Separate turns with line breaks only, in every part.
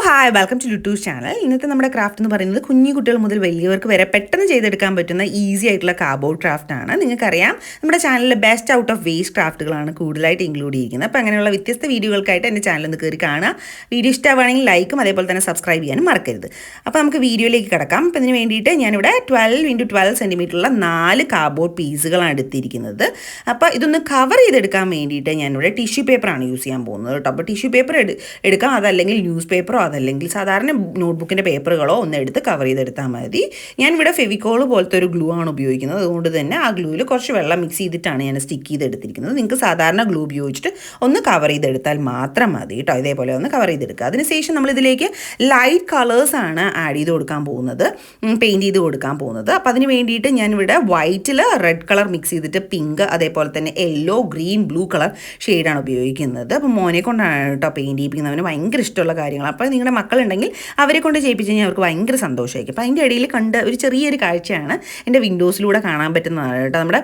Hi welcome to YouTube channel. ഇന്നത്തെ നമ്മുടെ craft എന്ന് പറയുന്നത് കുഞ്ഞു കുട്ടികൾ മുതൽ വലിയവർക്ക് വരെ പെട്ടെന്ന് ചെയ്തെടുക്കാൻ പറ്റുന്ന ഈസി ആയിട്ടുള്ള കാർഡ്ബോർഡ് ക്രാഫ്റ്റ് ആണ്. നിങ്ങൾക്കറിയാം നമ്മുടെ ചാനലിൽ ബെസ്റ്റ് ഔട്ട് ഓഫ് വേസ്റ്റ് ക്രാഫ്റ്റുകളാണ് കൂടുതലായിട്ട് ഇൻക്ലൂഡ് ചെയ്തിരിക്കുന്നത്. അപ്പോൾ അങ്ങനെയുള്ള വ്യത്യസ്ത വീഡിയോകൾക്കായിട്ട് എൻ്റെ ചാനൽ ഒന്ന് കയറി കാണുക. വീഡിയോ ഇഷ്ടമാണെങ്കിൽ ലൈക്കും അതേപോലെ തന്നെ സബ്സ്ക്രൈബ് ചെയ്യാനും മറക്കരുത്. അപ്പോൾ നമുക്ക് വീഡിയോയിലേക്ക് കിടക്കാം. അപ്പോൾ ഇതിന് വേണ്ടിയിട്ട് ഞാനിവിടെ 12x12 സെൻറ്റിമീറ്ററുള്ള 4 കാർഡ്ബോർഡ് പീസുകളാണ് എടുത്തിരിക്കുന്നത്. അപ്പോൾ ഇതൊന്ന് കവർ ചെയ്തെടുക്കാൻ വേണ്ടിയിട്ട് ഞാനിവിടെ ടിഷ്യൂ പേപ്പറാണ് യൂസ് ചെയ്യാൻ പോകുന്നത് കേട്ടോ. അപ്പോൾ ടിഷ്യൂ പേപ്പർ എടുക്കാം, അതല്ലെങ്കിൽ ന്യൂസ് പേപ്പറോ അതല്ലെങ്കിൽ സാധാരണ നോട്ട്ബുക്കിൻ്റെ പേപ്പറുകളോ ഒന്ന് എടുത്ത് കവർ ചെയ്തെടുത്താൽ മതി. ഞാനിവിടെ ഫെവിക്കോൾ പോലത്തെ ഒരു ഗ്ലൂ ആണ് ഉപയോഗിക്കുന്നത്. അതുകൊണ്ട് തന്നെ ആ ഗ്ലൂവിൽ കുറച്ച് വെള്ളം മിക്സ് ചെയ്തിട്ടാണ് ഞാൻ സ്റ്റിക്ക് ചെയ്തെടുത്തിരിക്കുന്നത്. നിങ്ങൾക്ക് സാധാരണ ഗ്ലൂ ഉപയോഗിച്ചിട്ട് ഒന്ന് കവർ ചെയ്തെടുത്താൽ മാത്രം മതി കേട്ടോ. ഇതേപോലെ ഒന്ന് കവർ ചെയ്തെടുക്കുക. അതിനുശേഷം നമ്മളിതിലേക്ക് ലൈറ്റ് കളേഴ്സാണ് ആഡ് ചെയ്ത് കൊടുക്കാൻ പോകുന്നത്, പെയിൻറ്റ് ചെയ്ത് കൊടുക്കാൻ പോകുന്നത്. അപ്പോൾ അതിന് വേണ്ടിയിട്ട് ഞാനിവിടെ വൈറ്റിൽ റെഡ് കളർ മിക്സ് ചെയ്തിട്ട് പിങ്ക്, അതേപോലെ തന്നെ യെല്ലോ, ഗ്രീൻ, ബ്ലൂ കളർ ഷെയ്ഡാണ് ഉപയോഗിക്കുന്നത്. അപ്പോൾ മോനെ കൊണ്ടാണ് കേട്ടോ പെയിൻറ്റ് ചെയ്യിപ്പിക്കുന്നത്. അവന് ഭയങ്കര ഇഷ്ടമുള്ള കാര്യങ്ങൾ. അപ്പോൾ നിങ്ങളുടെ മക്കളുണ്ടെങ്കിൽ അവരെ കൊണ്ട് ചെയ്യിപ്പിച്ച് കഴിഞ്ഞാൽ അവർക്ക് ഭയങ്കര സന്തോഷമായിരിക്കും. അപ്പോൾ അതിൻ്റെ ഇടയിൽ കണ്ട ഒരു ചെറിയൊരു കാഴ്ചയാണ് എൻ്റെ വിൻഡോസിലൂടെ കാണാൻ പറ്റുന്നതാണ് കേട്ടോ. നമ്മുടെ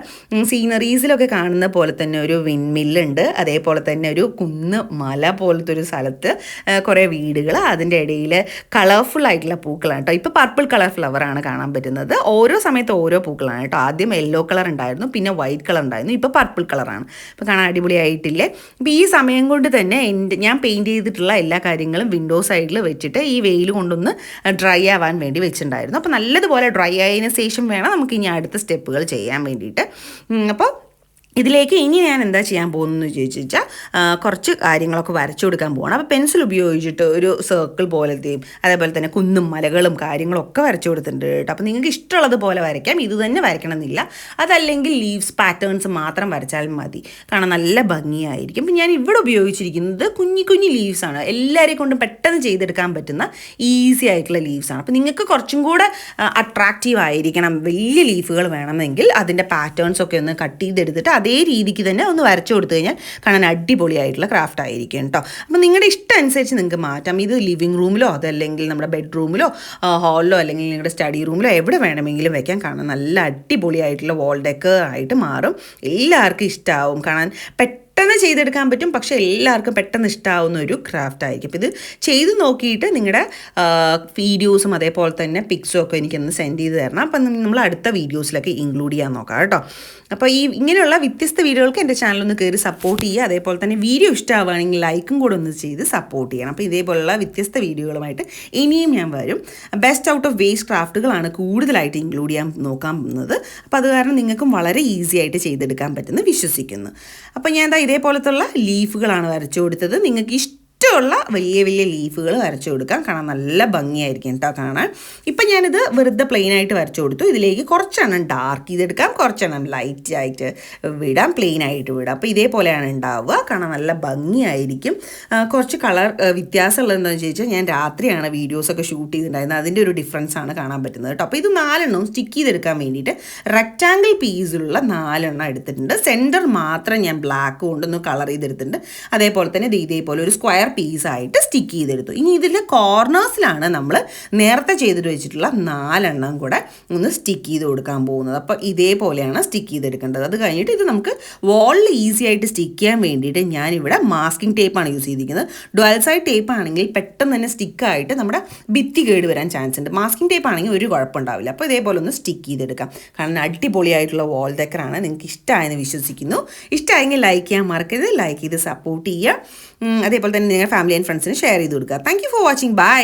സീനറീസിലൊക്കെ കാണുന്ന പോലെ തന്നെ ഒരു വിൻമില്ലുണ്ട്, അതേപോലെ തന്നെ ഒരു കുന്ന് മല പോലത്തെ ഒരു സ്ഥലത്ത് കുറേ വീടുകൾ, അതിൻ്റെ ഇടയിൽ കളർഫുൾ ആയിട്ടുള്ള പൂക്കളാണ് കേട്ടോ. ഇപ്പോൾ പർപ്പിൾ കളർ ഫ്ലവറാണ് കാണാൻ പറ്റുന്നത്. ഓരോ സമയത്ത് ഓരോ പൂക്കളാണ് കേട്ടോ. ആദ്യം യെല്ലോ കളർ ഉണ്ടായിരുന്നു, പിന്നെ വൈറ്റ് കളർ ഉണ്ടായിരുന്നു, ഇപ്പോൾ പർപ്പിൾ കളറാണ്. ഇപ്പോൾ കാണാൻ അടിപൊളിയായിട്ടില്ലേ. അപ്പോൾ ഈ സമയം കൊണ്ട് തന്നെ ഞാൻ പെയിൻറ്റ് ചെയ്തിട്ടുള്ള എല്ലാ കാര്യങ്ങളും വിൻഡോ സൈഡിൽ വെച്ചിട്ട് ഈ വെയിൽ കൊണ്ടൊന്ന് ഡ്രൈ ആവാൻ വേണ്ടി വെച്ചിട്ടുണ്ടായിരുന്നു. അപ്പോൾ നല്ലതുപോലെ ഡ്രൈ ആയതിനു ശേഷം വേണം നമുക്ക് ഇനി അടുത്ത സ്റ്റെപ്പുകൾ ചെയ്യാൻ വേണ്ടിയിട്ട്. അപ്പോൾ ഇതിലേക്ക് ഇനി ഞാൻ എന്താ ചെയ്യാൻ പോകുന്നതെന്ന് ചോദിച്ചാൽ കുറച്ച് കാര്യങ്ങളൊക്കെ വരച്ചു കൊടുക്കാൻ പോകണം. അപ്പോൾ പെൻസിൽ ഉപയോഗിച്ചിട്ട് ഒരു സർക്കിൾ പോലത്തെയും അതേപോലെ തന്നെ കുന്നും മലകളും കാര്യങ്ങളൊക്കെ വരച്ചു കൊടുത്തിട്ടുണ്ട് കേട്ടോ. അപ്പോൾ നിങ്ങൾക്ക് ഇഷ്ടമുള്ളത് പോലെ വരയ്ക്കാം, ഇത് തന്നെ വരയ്ക്കണമെന്നില്ല. അതല്ലെങ്കിൽ ലീവ്സ് പാറ്റേൺസ് മാത്രം വരച്ചാൽ മതി, കാരണം നല്ല ഭംഗിയായിരിക്കും. അപ്പോൾ ഞാൻ ഇവിടെ ഉപയോഗിച്ചിരിക്കുന്നത് കുഞ്ഞു കുഞ്ഞു ലീവ്സാണ്. എല്ലാവരെയും കൊണ്ടും പെട്ടെന്ന് ചെയ്തെടുക്കാൻ പറ്റുന്ന ഈസി ആയിട്ടുള്ള ലീവ്സാണ്. അപ്പോൾ നിങ്ങൾക്ക് കുറച്ചും കൂടെ അട്രാക്റ്റീവ് ആയിരിക്കണം, വലിയ ലീഫുകൾ വേണമെങ്കിൽ അതിൻ്റെ പാറ്റേൺസൊക്കെ ഒന്ന് കട്ട് ചെയ്തെടുത്തിട്ട് അതേ രീതിക്ക് തന്നെ ഒന്ന് വരച്ചു കൊടുത്തു കഴിഞ്ഞാൽ കാണാൻ അടിപൊളിയായിട്ടുള്ള ക്രാഫ്റ്റ് ആയിരിക്കും കേട്ടോ. അപ്പോൾ നിങ്ങളുടെ ഇഷ്ടം അനുസരിച്ച് നിങ്ങൾക്ക് മാറ്റാം. ഇത് ലിവിങ് റൂമിലോ അതല്ലെങ്കിൽ നമ്മുടെ ബെഡ്റൂമിലോ ഹാളിലോ അല്ലെങ്കിൽ നിങ്ങളുടെ സ്റ്റഡി റൂമിലോ എവിടെ വേണമെങ്കിലും വെക്കാൻ കാണാൻ നല്ല അടിപൊളിയായിട്ടുള്ള വാൾ ഡെക്കർ ആയിട്ട് മാറും. എല്ലാവർക്കും ഇഷ്ടമാവും, കാണാൻ പെട്ടെന്ന് ചെയ്തെടുക്കാൻ പറ്റും, പക്ഷേ എല്ലാവർക്കും പെട്ടെന്ന് ഇഷ്ടമാവുന്ന ഒരു ക്രാഫ്റ്റ് ആയിരിക്കും. അപ്പോൾ ഇത് ചെയ്ത് നോക്കിയിട്ട് നിങ്ങളുടെ വീഡിയോസും അതേപോലെ തന്നെ പിക്സും ഒക്കെ എനിക്കൊന്ന് സെൻഡ് ചെയ്ത് തരണം. അപ്പം നമ്മൾ അടുത്ത വീഡിയോസിലൊക്കെ ഇൻക്ലൂഡ് ചെയ്യാൻ നോക്കാം കേട്ടോ. അപ്പോൾ ഇങ്ങനെയുള്ള വ്യത്യസ്ത വീഡിയോകൾക്ക് എൻ്റെ ചാനലൊന്ന് കയറി സപ്പോർട്ട് ചെയ്യുക. അതേപോലെ തന്നെ വീഡിയോ ഇഷ്ടമാവുകയാണെങ്കിൽ ലൈക്കും കൂടെ ഒന്ന് ചെയ്ത് സപ്പോർട്ട് ചെയ്യണം. അപ്പോൾ ഇതേപോലുള്ള വ്യത്യസ്ത വീഡിയോകളുമായിട്ട് ഇനിയും ഞാൻ വരും. ബെസ്റ്റ് ഔട്ട് ഓഫ് വേസ്റ്റ് ക്രാഫ്റ്റുകളാണ് കൂടുതലായിട്ട് ഇൻക്ലൂഡ് ചെയ്യാൻ നോക്കാൻ പോകുന്നത്. അപ്പോൾ അത് കാരണം നിങ്ങൾക്കും വളരെ ഈസി ആയിട്ട് ചെയ്തെടുക്കാൻ പറ്റുമെന്ന് വിശ്വസിക്കുന്നു. അപ്പോൾ ഞാൻ ഇതേപോലത്തുള്ള ലീഫുകളാണ് വരച്ചു കൊടുത്തത്. നിങ്ങൾക്ക് ഇഷ്ടമുള്ള വലിയ വലിയ ലീഫുകൾ വരച്ചു കൊടുക്കാം, കാണാൻ നല്ല ഭംഗിയായിരിക്കും കേട്ടോ കാണാൻ. ഇപ്പം ഞാനിത് വെറുതെ പ്ലെയിൻ ആയിട്ട് വരച്ചു കൊടുത്തു. ഇതിലേക്ക് കുറച്ചെണ്ണം ഡാർക്ക് ചെയ്തെടുക്കാം, കുറച്ചെണ്ണം ലൈറ്റ് ആയിട്ട് വിടാം, പ്ലെയിൻ ആയിട്ട് വിടാം. അപ്പോൾ ഇതേപോലെയാണ് ഉണ്ടാവുക, കാണാൻ നല്ല ഭംഗിയായിരിക്കും. കുറച്ച് കളർ വ്യത്യാസമുള്ളതെന്ന് ചോദിച്ചാൽ ഞാൻ രാത്രിയാണ് വീഡിയോസൊക്കെ ഷൂട്ട് ചെയ്തിട്ടുണ്ടായിരുന്നത്, അതിൻ്റെ ഒരു ഡിഫറൻസ് ആണ് കാണാൻ പറ്റുന്നത് കേട്ടോ. അപ്പോൾ ഇത് 4 സ്റ്റിക്ക് ചെയ്തെടുക്കാൻ വേണ്ടിയിട്ട് റെക്റ്റാങ്കിൾ പീസിലുള്ള 4 എടുത്തിട്ടുണ്ട്. സെൻറ്റർ മാത്രം ഞാൻ ബ്ലാക്ക് കൊണ്ടൊന്ന് കളർ ചെയ്തെടുത്തിട്ടുണ്ട്. അതേപോലെ തന്നെ ഇതേപോലെ ഒരു സ്ക്വയർ പീസായിട്ട് സ്റ്റിക്ക് ചെയ്തെടുത്തു. ഇനി ഇതിൻ്റെ കോർണേഴ്സിലാണ് നമ്മൾ നേരത്തെ ചെയ്തിട്ട് വെച്ചിട്ടുള്ള 4 കൂടെ ഒന്ന് സ്റ്റിക്ക് ചെയ്ത് കൊടുക്കാൻ പോകുന്നത്. അപ്പോൾ ഇതേപോലെയാണ് സ്റ്റിക്ക് ചെയ്തെടുക്കേണ്ടത്. അത് കഴിഞ്ഞിട്ട് ഇത് നമുക്ക് വാളിൽ ഈസി ആയിട്ട് സ്റ്റിക്ക് ചെയ്യാൻ വേണ്ടിയിട്ട് ഞാനിവിടെ മാസ്കിംഗ് ടേപ്പാണ് യൂസ് ചെയ്തിരിക്കുന്നത്. ഡുവൽ സൈഡ് ടേപ്പ് ആണെങ്കിൽ പെട്ടെന്ന് തന്നെ സ്റ്റിക്കായിട്ട് നമ്മുടെ ഭിത്തി കേട് വരാൻ ചാൻസ് ഉണ്ട്. മാസ്കിംഗ് ടേപ്പ് ആണെങ്കിൽ ഒരു കുഴപ്പമുണ്ടാവില്ല. അപ്പോൾ ഇതേപോലെ ഒന്ന് സ്റ്റിക്ക് ചെയ്തെടുക്കാം. കാരണം അടിപൊളിയായിട്ടുള്ള വാൾ ഡെക്കറാണ്. നിങ്ങൾക്ക് ഇഷ്ടമായെന്ന് വിശ്വസിക്കുന്നു. ഇഷ്ടമായെങ്കിൽ ലൈക്ക് ചെയ്യാൻ മറക്കരുത്, ലൈക്ക് ചെയ്ത് സപ്പോർട്ട് ചെയ്യുക. അതേപോലെ തന്നെ നിങ്ങളുടെ ഫാമിലി ആൻഡ് ഫ്രണ്ട്സിന് ഷെയർ ചെയ്ത് കൊടുക്കുക. Thank you for watching. By.